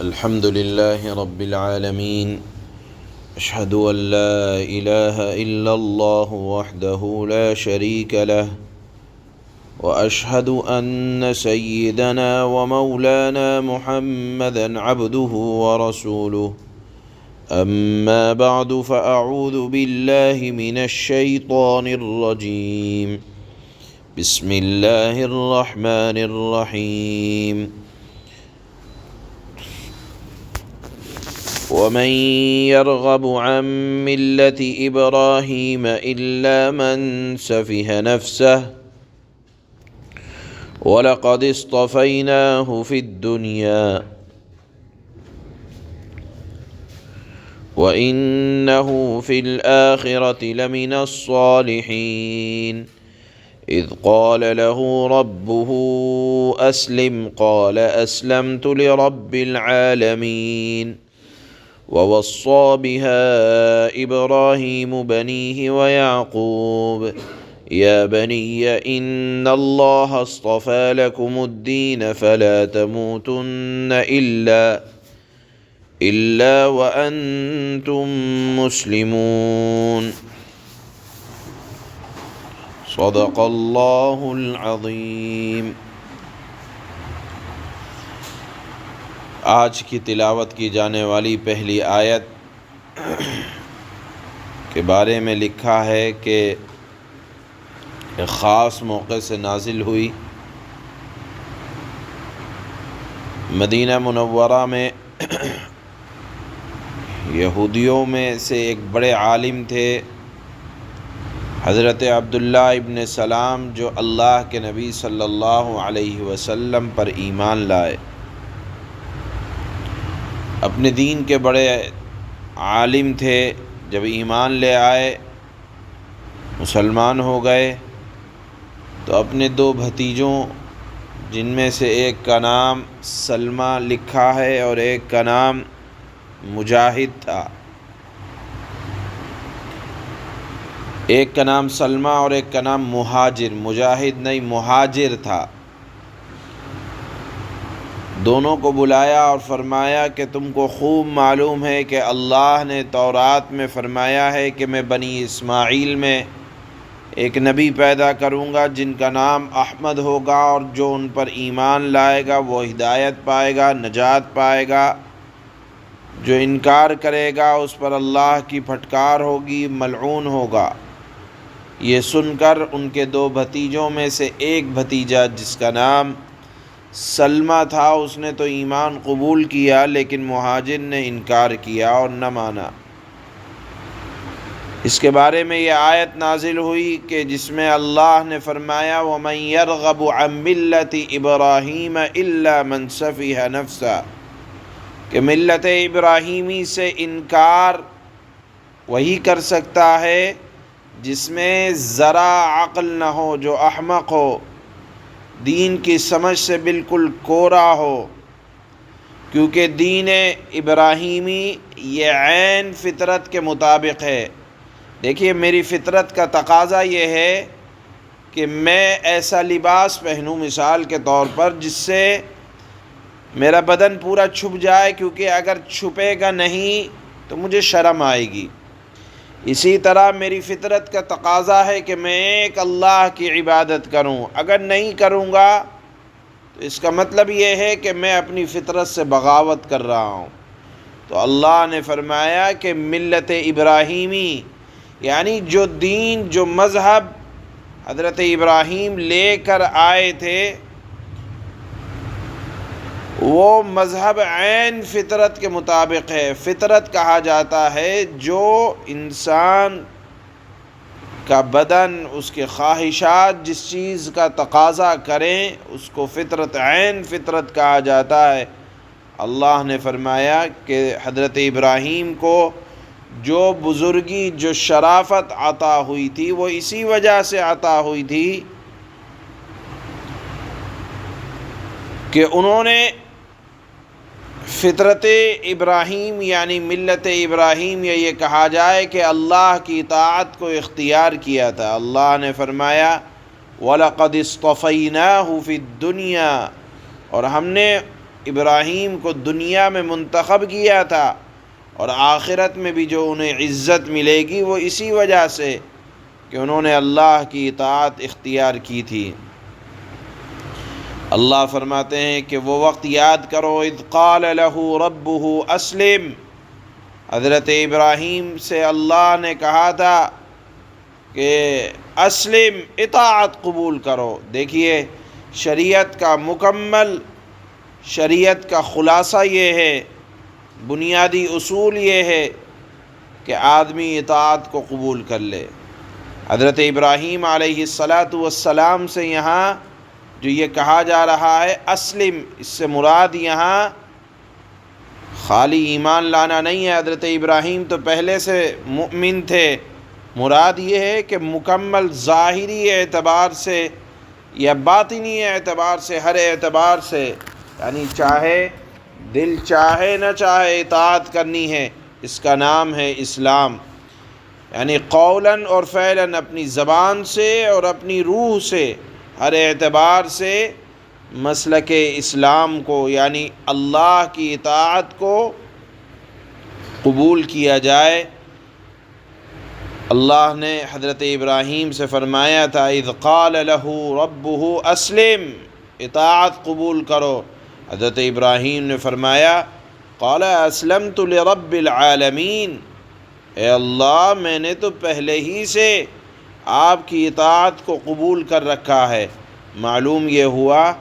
الحمد لله رب العالمين. أشهد أن لا إله إلا الله وحده لا شريك له، وأشهد أن سيدنا ومولانا محمدا عبده ورسوله. أما بعد، فأعوذ بالله من الشيطان الرجيم. بسم الله الرحمن الرحيم. ومن يرغب عن ملة إبراهيم إلا من سفه نفسه ولقد اصطفيناه في الدنيا وإنه في الآخرة لمن الصالحين. إذ قال له ربه أسلم قال أسلمت لرب العالمين. ووصى بها إبراهيم بنيه ويعقوب يا بني إن الله اصطفى لكم الدين فلا تموتن إلا وأنتم مسلمون. صدق اللہ العظیم. آج کی تلاوت کی جانے والی پہلی آیت کے بارے میں لکھا ہے کہ ایک خاص موقع سے نازل ہوئی. مدینہ منورہ میں یہودیوں میں سے ایک بڑے عالم تھے، حضرت عبداللہ ابن سلام، جو اللہ کے نبی صلی اللہ علیہ وسلم پر ایمان لائے. اپنے دین کے بڑے عالم تھے. جب ایمان لے آئے، مسلمان ہو گئے، تو اپنے دو بھتیجوں، جن میں سے ایک کا نام سلمہ لکھا ہے اور ایک کا نام مجاہد تھا، ایک کا نام سلمہ اور ایک کا نام مہاجر، مجاہد نہیں مہاجر تھا. دونوں کو بلایا اور فرمایا کہ تم کو خوب معلوم ہے کہ اللہ نے تورات میں فرمایا ہے کہ میں بنی اسماعیل میں ایک نبی پیدا کروں گا جن کا نام احمد ہوگا، اور جو ان پر ایمان لائے گا وہ ہدایت پائے گا، نجات پائے گا. جو انکار کرے گا اس پر اللہ کی پھٹکار ہوگی، ملعون ہوگا. یہ سن کر ان کے دو بھتیجوں میں سے ایک بھتیجا جس کا نام سلمہ تھا، اس نے تو ایمان قبول کیا، لیکن مہاجر نے انکار کیا اور نہ مانا. اس کے بارے میں یہ آیت نازل ہوئی کہ جس میں اللہ نے فرمایا وَمَن يَرْغَبُ عَن مِلَّةِ إِبْرَاهِيمَ إِلَّا مَن سَفِهَ نَفْسَهُ، کہ ملت ابراہیمی سے انکار وہی کر سکتا ہے جس میں ذرا عقل نہ ہو، جو احمق ہو، دین کی سمجھ سے بالکل کورا ہو. کیونکہ دین ابراہیمی یہ عین فطرت کے مطابق ہے. دیکھیے، میری فطرت کا تقاضا یہ ہے کہ میں ایسا لباس پہنوں، مثال کے طور پر، جس سے میرا بدن پورا چھپ جائے، کیونکہ اگر چھپے گا نہیں تو مجھے شرم آئے گی. اسی طرح میری فطرت کا تقاضا ہے کہ میں ایک اللہ کی عبادت کروں. اگر نہیں کروں گا تو اس کا مطلب یہ ہے کہ میں اپنی فطرت سے بغاوت کر رہا ہوں. تو اللہ نے فرمایا کہ ملت ابراہیمی، یعنی جو دین، جو مذہب حضرت ابراہیم لے کر آئے تھے، وہ مذہب عین فطرت کے مطابق ہے. فطرت کہا جاتا ہے جو انسان کا بدن، اس کے خواہشات جس چیز کا تقاضا کریں اس کو فطرت، عین فطرت کہا جاتا ہے. اللہ نے فرمایا کہ حضرت ابراہیم کو جو بزرگی، جو شرافت عطا ہوئی تھی، وہ اسی وجہ سے عطا ہوئی تھی کہ انہوں نے فطرت ابراہیم یعنی ملت ابراہیم، یا یہ کہا جائے کہ اللہ کی اطاعت کو اختیار کیا تھا. اللہ نے فرمایا وَلَقَدِ اصْطَفَيْنَاهُ فِي الدُّنْيَا، اور ہم نے ابراہیم کو دنیا میں منتخب کیا تھا، اور آخرت میں بھی جو انہیں عزت ملے گی وہ اسی وجہ سے کہ انہوں نے اللہ کی اطاعت اختیار کی تھی۔ اللہ فرماتے ہیں کہ وہ وقت یاد کرو اذ قال لہ ربہ اسلم، حضرت ابراہیم سے اللہ نے کہا تھا کہ اسلم، اطاعت قبول کرو۔ دیکھیے شریعت کا مکمل، شریعت کا خلاصہ یہ ہے، بنیادی اصول یہ ہے کہ آدمی اطاعت کو قبول کر لے۔ حضرت ابراہیم علیہ السلام سے یہاں جو یہ کہا جا رہا ہے اسلم، اس سے مراد یہاں خالی ایمان لانا نہیں ہے، حضرت ابراہیم تو پہلے سے مؤمن تھے، مراد یہ ہے کہ مکمل ظاہری اعتبار سے یا باطنی اعتبار سے، ہر اعتبار سے، یعنی چاہے دل چاہے نہ چاہے اطاعت کرنی ہے، اس کا نام ہے اسلام۔ یعنی قولاً اور فعلاً، اپنی زبان سے اور اپنی روح سے، ہر اعتبار سے مسلک اسلام کو یعنی اللہ کی اطاعت کو قبول کیا جائے۔ اللہ نے حضرت ابراہیم سے فرمایا تھا اذ قال لہ ربہ اسلم، اطاعت قبول کرو۔ حضرت ابراہیم نے فرمایا قال اسلمت لرب العالمین، اے اللہ میں نے تو پہلے ہی سے آپ کی اطاعت کو قبول کر رکھا ہے۔ معلوم یہ ہوا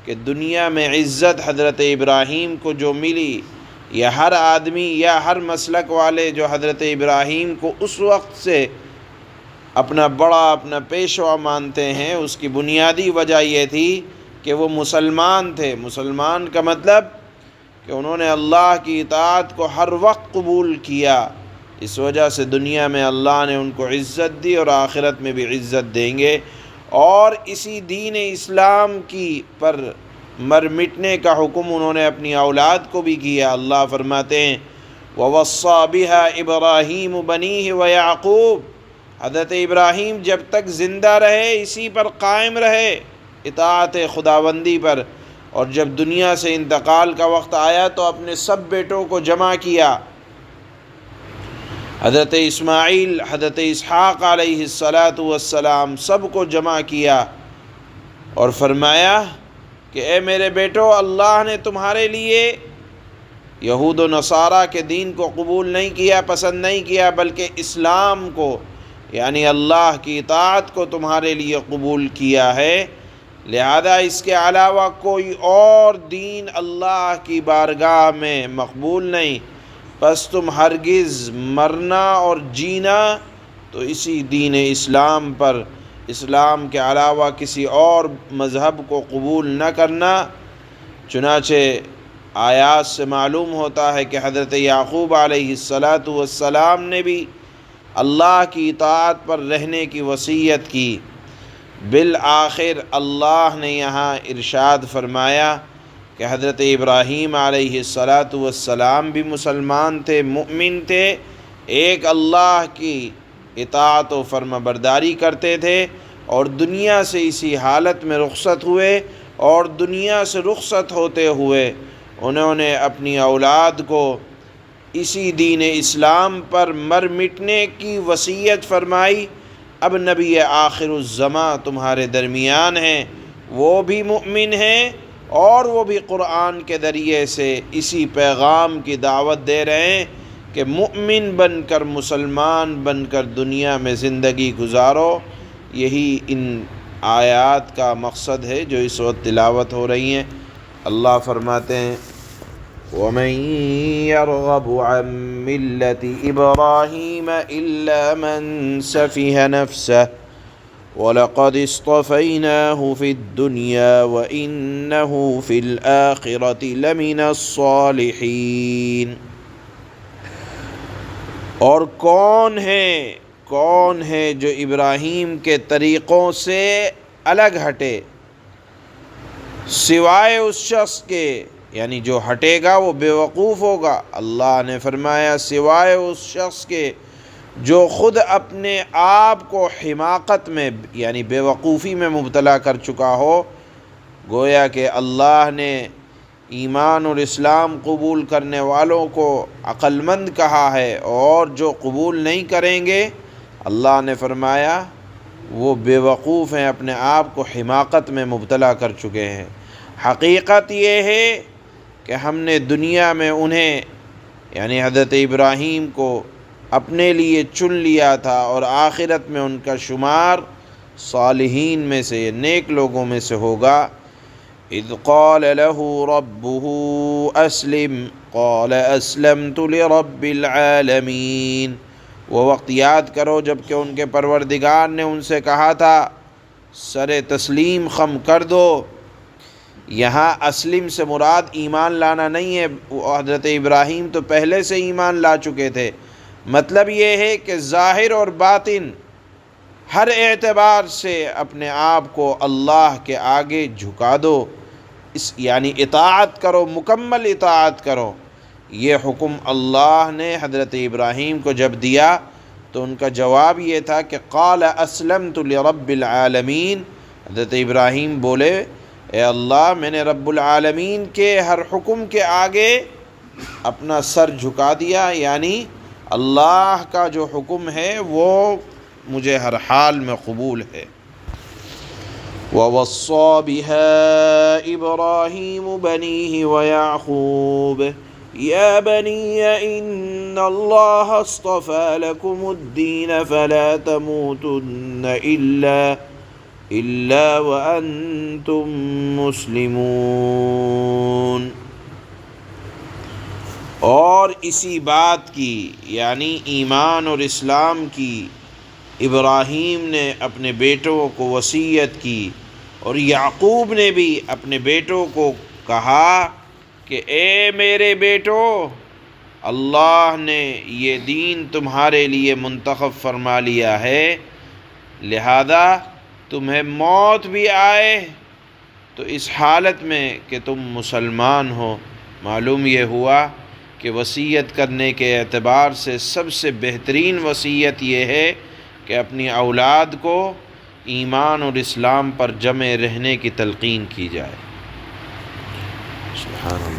کہ دنیا میں عزت حضرت ابراہیم کو جو ملی، یا ہر آدمی یا ہر مسلک والے جو حضرت ابراہیم کو اس وقت سے اپنا بڑا، اپنا پیشوا مانتے ہیں، اس کی بنیادی وجہ یہ تھی کہ وہ مسلمان تھے۔ مسلمان کا مطلب کہ انہوں نے اللہ کی اطاعت کو ہر وقت قبول کیا، اس وجہ سے دنیا میں اللہ نے ان کو عزت دی اور آخرت میں بھی عزت دیں گے۔ اور اسی دین اسلام کی پر مر مٹنے کا حکم انہوں نے اپنی اولاد کو بھی کیا۔ اللہ فرماتے ہیں وَوَصَّى بِهَا إِبْرَاهِيمُ بَنِيهِ وَيَعْقُوبُ، حضرت ابراہیم جب تک زندہ رہے اسی پر قائم رہے، اطاعت خداوندی پر، اور جب دنیا سے انتقال کا وقت آیا تو اپنے سب بیٹوں کو جمع کیا، حضرت اسماعیل، حضرت اسحاق علیہ السلام، سب کو جمع کیا اور فرمایا کہ اے میرے بیٹو، اللہ نے تمہارے لیے یہود و نصارہ کے دین کو قبول نہیں کیا، پسند نہیں کیا، بلکہ اسلام کو یعنی اللہ کی اطاعت کو تمہارے لیے قبول کیا ہے، لہذا اس کے علاوہ کوئی اور دین اللہ کی بارگاہ میں مقبول نہیں، بس تم ہرگز مرنا اور جینا تو اسی دین اسلام پر، اسلام کے علاوہ کسی اور مذہب کو قبول نہ کرنا۔ چنانچہ آیات سے معلوم ہوتا ہے کہ حضرت یعقوب علیہ السلام نے بھی اللہ کی اطاعت پر رہنے کی وصیت کی۔ بالآخر اللہ نے یہاں ارشاد فرمایا کہ حضرت ابراہیم علیہ السلام بھی مسلمان تھے، مؤمن تھے، ایک اللہ کی اطاعت و فرما برداری کرتے تھے، اور دنیا سے اسی حالت میں رخصت ہوئے، اور دنیا سے رخصت ہوتے ہوئے انہوں نے اپنی اولاد کو اسی دین اسلام پر مر مٹنے کی وصیت فرمائی۔ اب نبی آخر الزماں تمہارے درمیان ہیں، وہ بھی مؤمن ہیں اور وہ بھی قرآن کے ذریعے سے اسی پیغام کی دعوت دے رہے ہیں کہ مؤمن بن کر، مسلمان بن کر دنیا میں زندگی گزارو۔ یہی ان آیات کا مقصد ہے جو اس وقت تلاوت ہو رہی ہیں۔ اللہ فرماتے ہیں وَمَن يَرْغَبُ عَن مِّلَّةِ إِبْرَاهِيمَ إِلَّا مَن سَفِهَ نَفْسَهُ وَلَقَدِ اصْطَفَيْنَاهُ فِي الدُّنْيَا وَإِنَّهُ فِي الْآخِرَةِ لَمِنَ الصَّالِحِينَ۔ اور کون ہے جو ابراہیم کے طریقوں سے الگ ہٹے، سوائے اس شخص کے، یعنی جو ہٹے گا وہ بے وقوف ہوگا۔ اللہ نے فرمایا سوائے اس شخص کے جو خود اپنے آپ کو حماقت میں یعنی بے وقوفی میں مبتلا کر چکا ہو۔ گویا کہ اللہ نے ایمان اور اسلام قبول کرنے والوں کو عقل مند کہا ہے، اور جو قبول نہیں کریں گے اللہ نے فرمایا وہ بے وقوف ہیں، اپنے آپ کو حماقت میں مبتلا کر چکے ہیں۔ حقیقت یہ ہے کہ ہم نے دنیا میں انہیں یعنی حضرت ابراہیم کو اپنے لیے چن لیا تھا، اور آخرت میں ان کا شمار صالحین میں سے، نیک لوگوں میں سے ہوگا۔ اذ قال له ربه اسلم قال اسلمت لرب العالمین، وہ وقت یاد کرو جب کہ ان کے پروردگار نے ان سے کہا تھا سر تسلیم خم کر دو۔ یہاں اسلم سے مراد ایمان لانا نہیں ہے، حضرت ابراہیم تو پہلے سے ایمان لا چکے تھے۔ مطلب یہ ہے کہ ظاہر اور باطن ہر اعتبار سے اپنے آپ کو اللہ کے آگے جھکا دو، یعنی اطاعت کرو، مکمل اطاعت کرو۔ یہ حکم اللہ نے حضرت ابراہیم کو جب دیا تو ان کا جواب یہ تھا کہ قال اسلمت لرب العالمین، حضرت ابراہیم بولے اے اللہ میں نے رب العالمین کے ہر حکم کے آگے اپنا سر جھکا دیا، یعنی اللہ کا جو حکم ہے وہ مجھے ہر حال میں قبول ہے۔ وَوَصَّى بِهَا إِبْرَاهِيمُ بَنِيهِ وَيَعْقُوبُ يَا بَنِيَّ إِنَّ اللَّهَ اصْطَفَى لَكُمُ الدِّينَ فَلَا تَمُوتُنَّ إِلَّا وَأَنْتُمْ مُسْلِمُونَ۔ اور اسی بات کی یعنی ایمان اور اسلام کی ابراہیم نے اپنے بیٹوں کو وصیت کی، اور یعقوب نے بھی اپنے بیٹوں کو کہا کہ اے میرے بیٹو، اللہ نے یہ دین تمہارے لیے منتخب فرما لیا ہے، لہذا تمہیں موت بھی آئے تو اس حالت میں کہ تم مسلمان ہو۔ معلوم یہ ہوا کہ وصیت کرنے کے اعتبار سے سب سے بہترین وصیت یہ ہے کہ اپنی اولاد کو ایمان اور اسلام پر جمع رہنے کی تلقین کی جائے۔ سبحان اللہ۔